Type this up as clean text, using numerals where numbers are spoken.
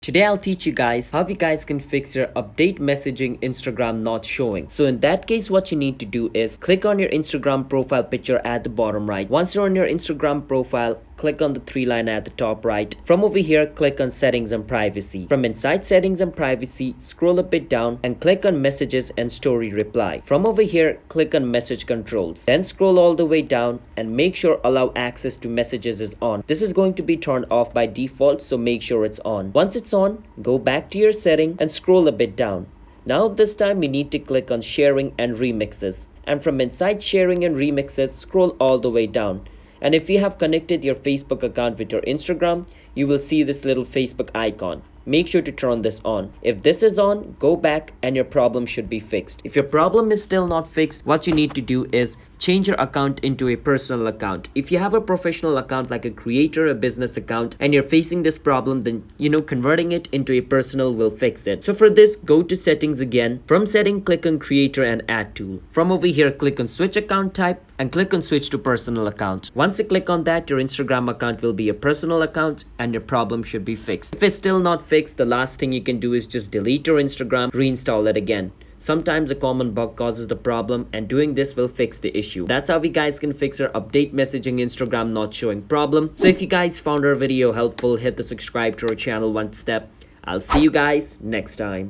Today I'll teach you guys how you guys can fix your update messaging Instagram not showing. So in that case, what you need to do is click on your Instagram profile picture at the bottom right. Once you're on your Instagram profile, click on the three line at the top right. From over here, click on settings and privacy. From inside settings and privacy, scroll a bit down and click on messages and story reply. From over here, click on message controls. Then scroll all the way down and make sure allow access to messages is on. This is going to be turned off by default, so make sure it's on. Once it's on, go back to your setting and scroll a bit down. Now this time we need to click on sharing and remixes, and from inside sharing and remixes, scroll all the way down. And if you have connected your Facebook account with your Instagram, you will see this little Facebook icon. Make sure to turn this on. If this is on, go back and your problem should be fixed. If your problem is still not fixed, what you need to do is change your account into a personal account. If you have a professional account like a creator, a business account, and you're facing this problem, then converting it into a personal will fix it. So for this, go to settings again. From setting, click on creator and add tool. From over here, click on switch account type and click on switch to personal account. Once you click on that, your Instagram account will be a personal account and your problem should be fixed. If it's still not fixed, the last thing you can do is just delete your Instagram, reinstall it again. Sometimes a common bug causes the problem, and doing this will fix the issue. That's how we guys can fix our update messaging Instagram not showing problem. So if you guys found our video helpful, hit the subscribe to our channel one step. I'll see you guys next time.